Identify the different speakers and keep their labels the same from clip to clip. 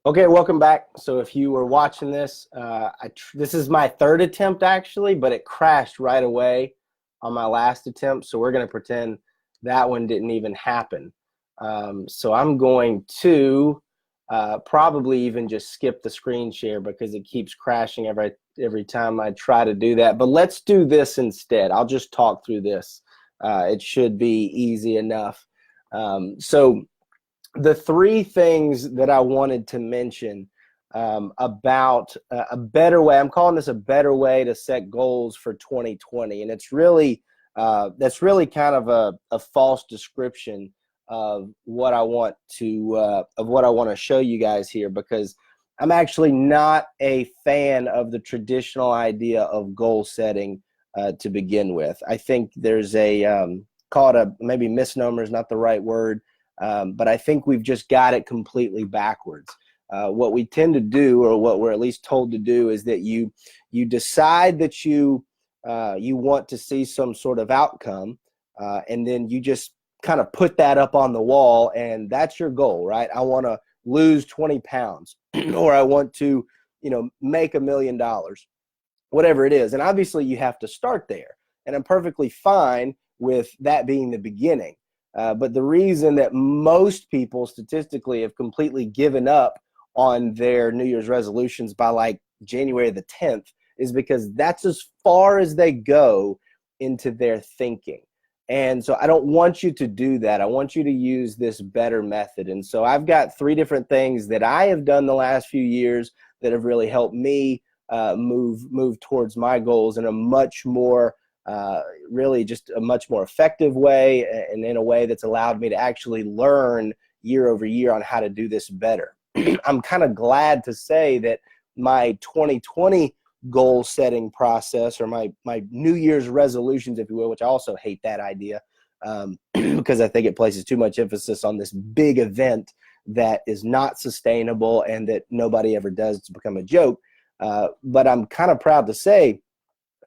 Speaker 1: Okay, welcome back. So if you were watching this, this is my third attempt actually, but it crashed right away on my last attempt. So we're going to pretend that one didn't even happen. So I'm going to probably even just skip the screen share because it keeps crashing every time I try to do that. But let's do this instead. I'll just talk through this. It should be easy enough. So the three things that I wanted to mention about a better way, I'm calling this a better way to set goals for 2020. And it's really, that's really kind of a false description of what I want to show you guys here, because I'm actually not a fan of the traditional idea of goal setting to begin with. I think there's call it maybe misnomer is not the right word. But I think we've just got it completely backwards. What we tend to do, or what we're at least told to do, is that you decide that you want to see some sort of outcome, and then you just kind of put that up on the wall, and that's your goal, right? I want to lose 20 pounds, or I want to, make $1 million, whatever it is. And obviously you have to start there, and I'm perfectly fine with that being the beginning. But the reason that most people statistically have completely given up on their New Year's resolutions by like January the 10th is because that's as far as they go into their thinking. And so I don't want you to do that. I want you to use this better method. And so I've got three different things that I have done the last few years that have really helped me move towards my goals in a much more really just a much more effective way, and in a way that's allowed me to actually learn year over year on how to do this better. I'm kind of glad to say that my 2020 goal setting process, or my New Year's resolutions, if you will, which I also hate that idea because I think it places too much emphasis on this big event that is not sustainable and that nobody ever does to become a joke. But I'm kind of proud to say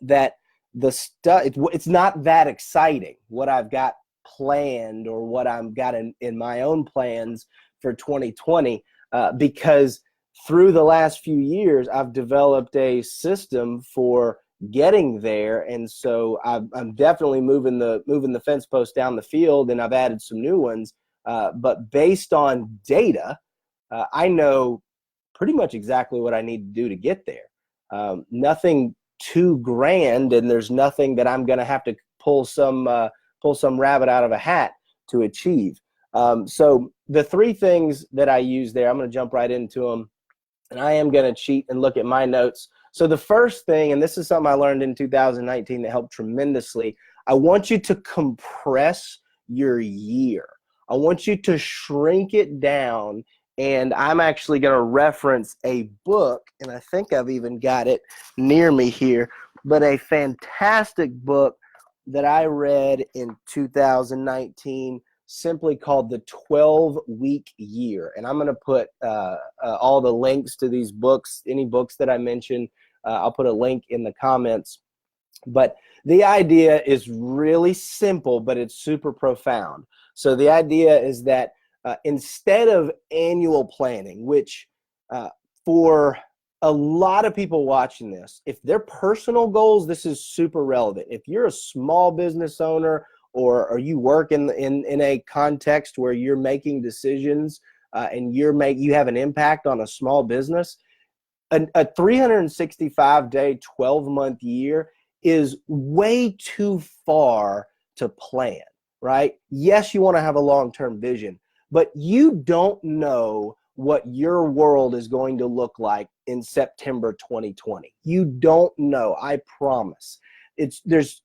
Speaker 1: that it's not that exciting what I've got planned, or what I've got in my own plans for 2020, because through the last few years I've developed a system for getting there. And so I'm definitely moving the fence post down the field, and I've added some new ones, but based on data, I know pretty much exactly what I need to do to get there. Nothing too grand, and there's nothing that I'm going to have to pull some rabbit out of a hat to achieve. So the three things that I use there, I'm going to jump right into them, and I am going to cheat and look at my notes. So the first thing, and this is something I learned in 2019 that helped tremendously, I want you to compress your year. I want you to shrink it down. And I'm actually going to reference a book, and I think I've even got it near me here, but a fantastic book that I read in 2019, simply called The 12-Week Year. And I'm going to put all the links to these books, any books that I mentioned, I'll put a link in the comments. But the idea is really simple, but it's super profound. So the idea is that instead of annual planning, which for a lot of people watching this, if they're personal goals, this is super relevant. If you're a small business owner, or you work in a context where you're making decisions and you have an impact on a small business, a 365-day, 12-month year is way too far to plan, right? Yes, you want to have a long-term vision, but you don't know what your world is going to look like in September 2020. You don't know, I promise.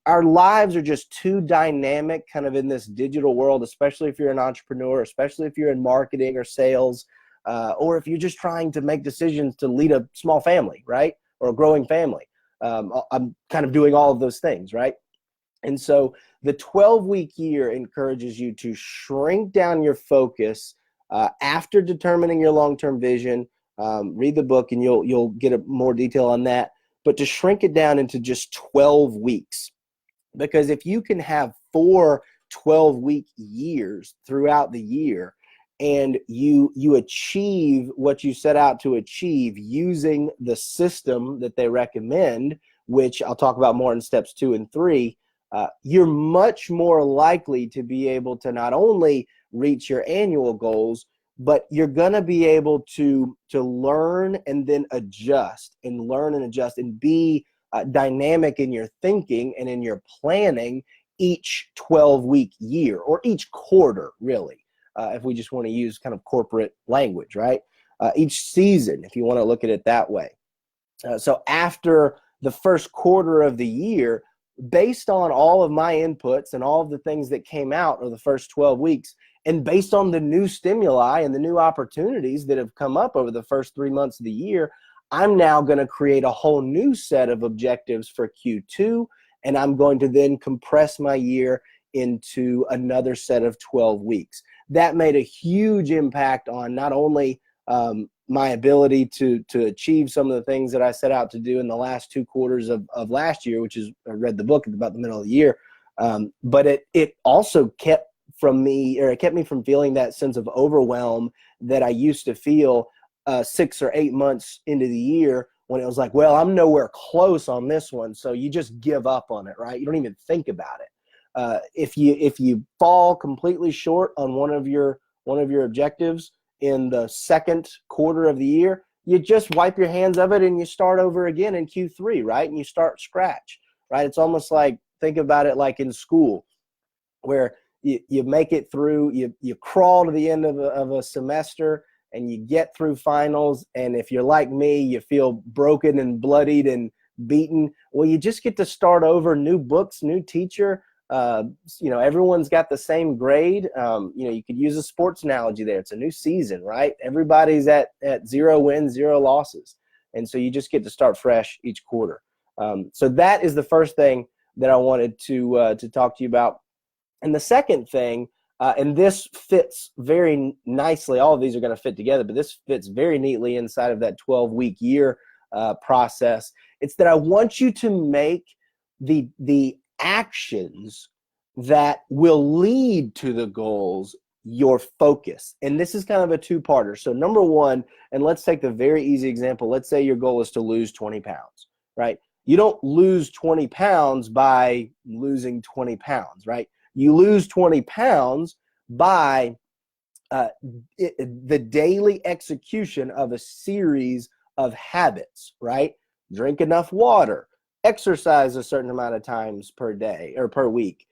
Speaker 1: Our lives are just too dynamic kind of in this digital world, especially if you're an entrepreneur, especially if you're in marketing or sales, or if you're just trying to make decisions to lead a small family, right? Or a growing family. I'm kind of doing all of those things, right? And so the 12-week year encourages you to shrink down your focus after determining your long-term vision. Read the book and you'll get more detail on that. But to shrink it down into just 12 weeks. Because if you can have 4 12-week years throughout the year, and you achieve what you set out to achieve using the system that they recommend, which I'll talk about more in steps 2 and 3, you're much more likely to be able to not only reach your annual goals, but you're going to be able to learn and then adjust and learn and adjust and be dynamic in your thinking and in your planning each 12-week year, or each quarter, really, if we just want to use kind of corporate language, right? Each season, if you want to look at it that way. So after the first quarter of the year, based on all of my inputs and all of the things that came out of the first 12 weeks, and based on the new stimuli and the new opportunities that have come up over the first 3 months of the year, I'm now going to create a whole new set of objectives for Q2, and I'm going to then compress my year into another set of 12 weeks. That made a huge impact on not only my ability to achieve some of the things that I set out to do in the last 2 quarters of last year, which is, I read the book at about the middle of the year, but it also kept me from feeling that sense of overwhelm that I used to feel 6 or 8 months into the year, when it was like, well, I'm nowhere close on this one, so you just give up on it, right? You don't even think about it. If you fall completely short on one of your objectives in the second quarter of the year, you just wipe your hands of it and you start over again in Q3, right? And you start scratch, right? It's almost like, think about it like in school, where you make it through, you crawl to the end of a semester, and you get through finals, and if you're like me, you feel broken and bloodied and beaten. Well, you just get to start over, new books, new teacher. Everyone's got the same grade. You could use a sports analogy there. It's a new season, right? Everybody's at 0 wins, 0 losses. And so you just get to start fresh each quarter. So that is the first thing that I wanted to talk to you about. And the second thing, and this fits very nicely, all of these are going to fit together, but this fits very neatly inside of that 12-week year process. It's that I want you to make the actions that will lead to the goals your focus. And this is kind of a two-parter. So number one, and let's take the very easy example. Let's say your goal is to lose 20 pounds, right? You don't lose 20 pounds by losing 20 pounds, right? You lose 20 pounds by the daily execution of a series of habits, right? Drink enough water, exercise a certain amount of times per day or per week,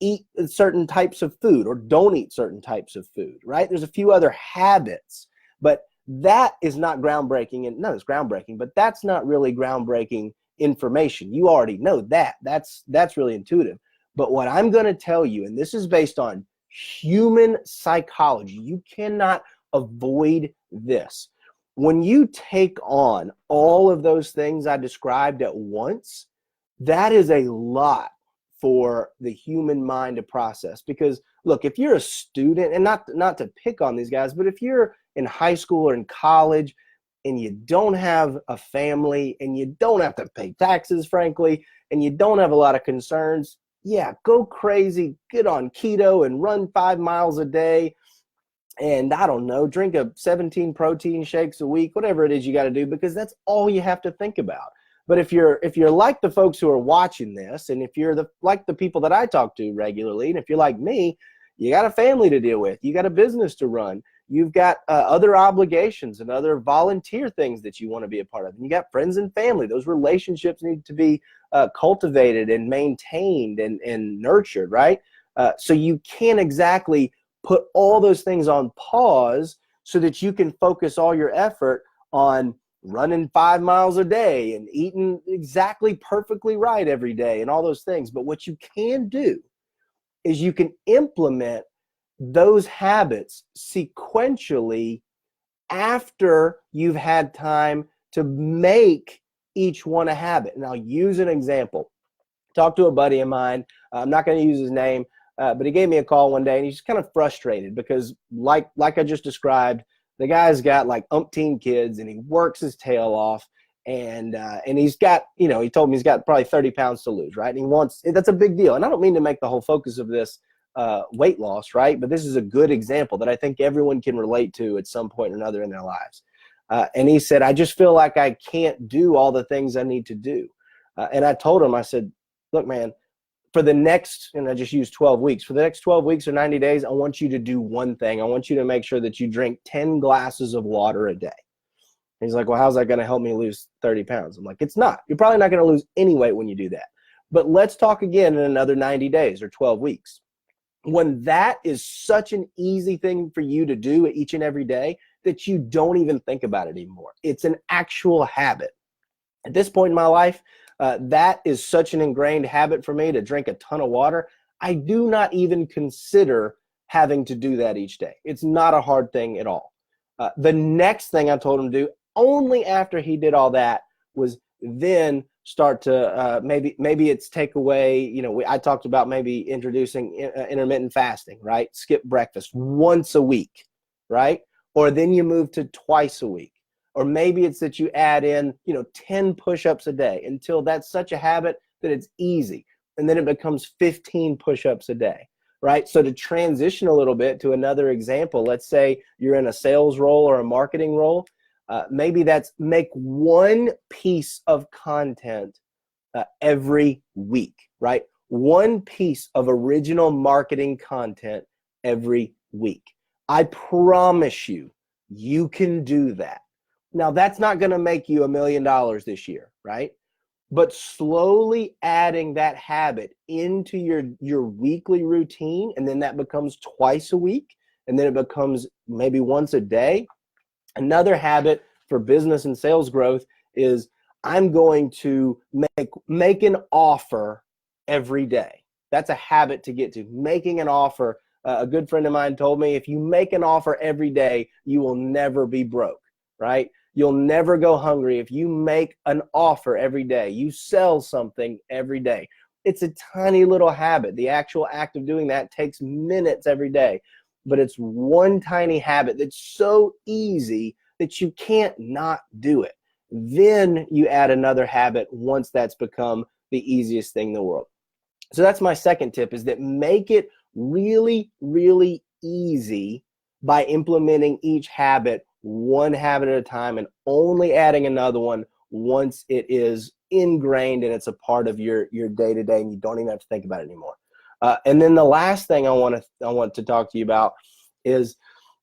Speaker 1: eat certain types of food or don't eat certain types of food, right? There's a few other habits, but that is not groundbreaking. And no, it's groundbreaking, but that's not really groundbreaking information. You already know that. That's really intuitive. But what I'm going to tell you, and this is based on human psychology, you cannot avoid this. When you take on all of those things I described at once, that is a lot for the human mind to process. Because look, if you're a student, and not to pick on these guys, but if you're in high school or in college and you don't have a family and you don't have to pay taxes, frankly, and you don't have a lot of concerns, yeah, go crazy, get on keto and run 5 miles a day. And I don't know, drink 17 protein shakes a week, whatever it is you got to do, because that's all you have to think about. But if you're like the folks who are watching this, and if you're like the people that I talk to regularly, and if you're like me, you got a family to deal with, you got a business to run, you've got other obligations and other volunteer things that you want to be a part of, and you got friends and family. Those relationships need to be cultivated and maintained and nurtured, right? So you can't exactly put all those things on pause so that you can focus all your effort on running 5 miles a day and eating exactly perfectly right every day and all those things. But what you can do is you can implement those habits sequentially after you've had time to make each one a habit. And I'll use an example. Talked to a buddy of mine. I'm not going to use his name, but he gave me a call one day, and he's kind of frustrated because, like I just described, the guy's got like umpteen kids, and he works his tail off, and he's got, he told me he's got probably 30 pounds to lose, right? And that's a big deal. And I don't mean to make the whole focus of this weight loss, right? But this is a good example that I think everyone can relate to at some point or another in their lives. And he said, I just feel like I can't do all the things I need to do. And I told him, I said, look, man, for the next, and I just used 12 weeks, for the next 12 weeks or 90 days, I want you to do one thing. I want you to make sure that you drink 10 glasses of water a day. And he's like, well, how's that going to help me lose 30 pounds? I'm like, it's not. You're probably not going to lose any weight when you do that. But let's talk again in another 90 days or 12 weeks. When that is such an easy thing for you to do each and every day that you don't even think about it anymore. It's an actual habit. At this point in my life, that is such an ingrained habit for me to drink a ton of water. I do not even consider having to do that each day. It's not a hard thing at all. The next thing I told him to do, only after he did all that, was then start to maybe it's take away, I talked about maybe introducing intermittent fasting, right? Skip breakfast once a week, right? Or then you move to twice a week. Or maybe it's that you add in, 10 push-ups a day until that's such a habit that it's easy. And then it becomes 15 push-ups a day, right? So to transition a little bit to another example, let's say you're in a sales role or a marketing role. Maybe that's make one piece of content every week, right? One piece of original marketing content every week. I promise you can do that. Now, that's not going to make you $1 million this year, right? But slowly adding that habit into your weekly routine, and then that becomes twice a week, and then it becomes maybe once a day. Another habit for business and sales growth is I'm going to make an offer every day. That's a habit to get to, making an offer. A good friend of mine told me, if you make an offer every day, you will never be broke, right? You'll never go hungry if you make an offer every day. You sell something every day. It's a tiny little habit. The actual act of doing that takes minutes every day. But it's one tiny habit that's so easy that you can't not do it. Then you add another habit once that's become the easiest thing in the world. So that's my second tip, is that make it really, really easy by implementing each habit one habit at a time and only adding another one once it is ingrained and it's a part of your day-to-day and you don't even have to think about it anymore. And then the last thing I want to talk to you about is,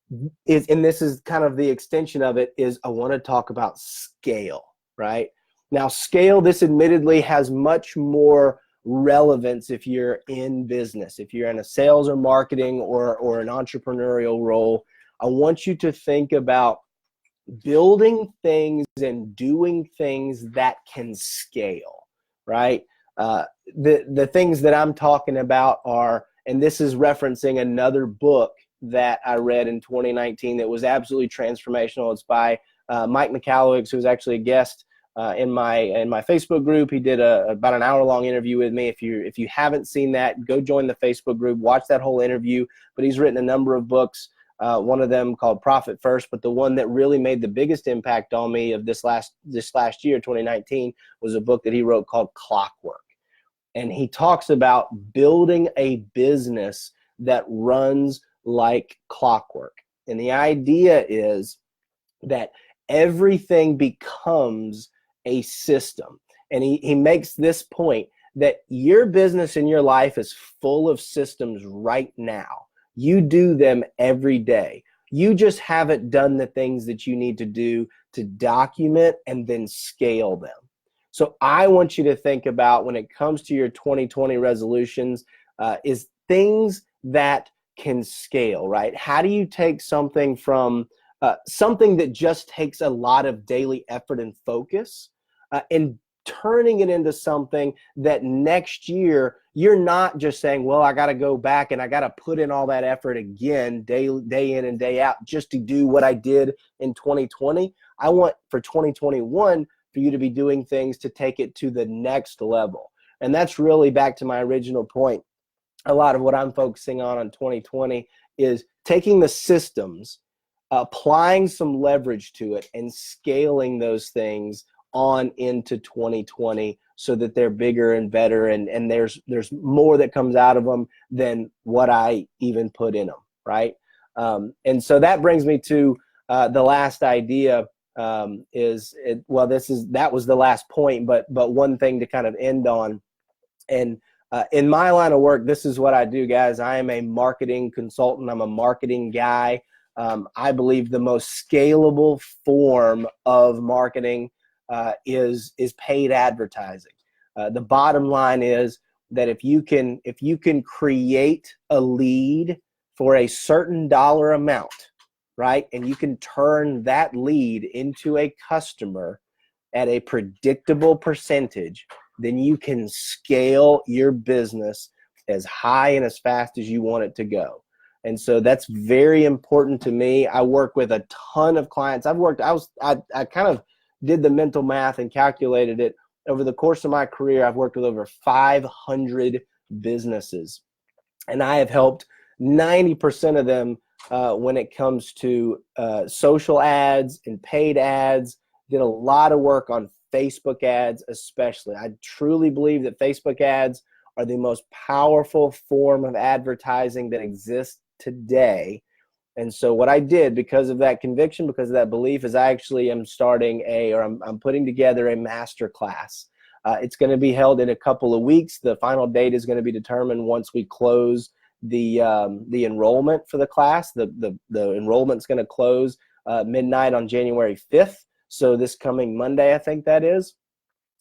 Speaker 1: and this is kind of the extension of it, is I want to talk about scale, right? Now, scale, this admittedly has much more relevance if you're in business, if you're in a sales or marketing or an entrepreneurial role. I want you to think about building things and doing things that can scale, right? The things that I'm talking about are, and this is referencing another book that I read in 2019 that was absolutely transformational. It's by Mike McAllowicz, who was actually a guest in my Facebook group. He did about an hour-long interview with me. If you haven't seen that, go join the Facebook group, watch that whole interview. But he's written a number of books. One of them called Profit First, but the one that really made the biggest impact on me of this last year, 2019, was a book that he wrote called Clockwork. And he talks about building a business that runs like clockwork. And the idea is that everything becomes a system. And he makes this point that your business and your life is full of systems right now. You do them every day. You just haven't done the things that you need to do to document and then scale them. So I want you to think about, when it comes to your 2020 resolutions, is things that can scale, right? How do you take something from something that just takes a lot of daily effort and focus and turning it into something that next year you're not just saying, well, I got to go back and I got to put in all that effort again day in and day out just to do what I did in 2020. I want for 2021 for you to be doing things to take it to the next level. And that's really back to my original point. A lot of what I'm focusing on 2020 is taking the systems, applying some leverage to it, and scaling those things on into 2020 so that they're bigger and better, and there's more that comes out of them than what I even put in them, right? And so that brings me to the last idea. That was the last point, but one thing to kind of end on. And in my line of work, this is what I do, guys. I am a marketing consultant. I'm a marketing guy. I believe the most scalable form of marketing is paid advertising. The bottom line is that if you can create a lead for a certain dollar amount, right, and you can turn that lead into a customer at a predictable percentage, then you can scale your business as high and as fast as you want it to go. And so that's very important to me. I work with a ton of clients. I kind of did the mental math and calculated it. Over the course of my career, I've worked with over 500 businesses, and I have helped 90% of them when it comes to social ads and paid ads. Did a lot of work on Facebook ads especially. I truly believe that Facebook ads are the most powerful form of advertising that exists today. And so what I did, because of that conviction, because of that belief, is I actually am starting I'm putting together a master class. It's going to be held in a couple of weeks. The final date is going to be determined once we close the enrollment for the class. The enrollment's going to close midnight on January 5th. So this coming Monday, I think that is.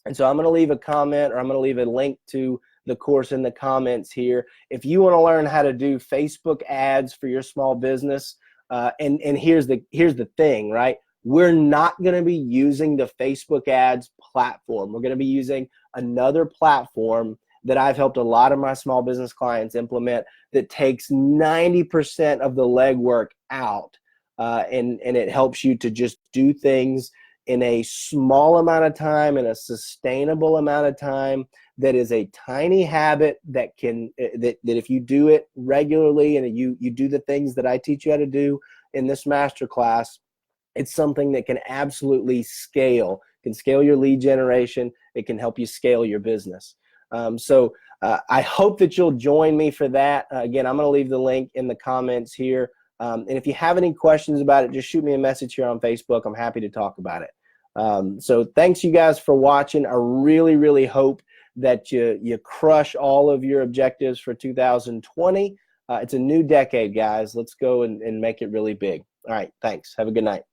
Speaker 1: And so I'm going to leave a comment, or I'm going to leave a link to the course in the comments here. If you want to learn how to do Facebook ads for your small business, and here's the thing, right? We're not going to be using the Facebook ads platform. We're going to be using another platform that I've helped a lot of my small business clients implement that takes 90% of the legwork out. And it helps you to just do things in a small amount of time, in a sustainable amount of time, that is a tiny habit that if you do it regularly and you do the things that I teach you how to do in this masterclass, it's something that can absolutely scale. It can scale your lead generation. It can help you scale your business. So I hope that you'll join me for that. Again, I'm going to leave the link in the comments here. And if you have any questions about it, just shoot me a message here on Facebook. I'm happy to talk about it. So thanks you guys for watching. I really, really hope that you crush all of your objectives for 2020. It's a new decade, guys. Let's go and make it really big. All right, thanks. Have a good night.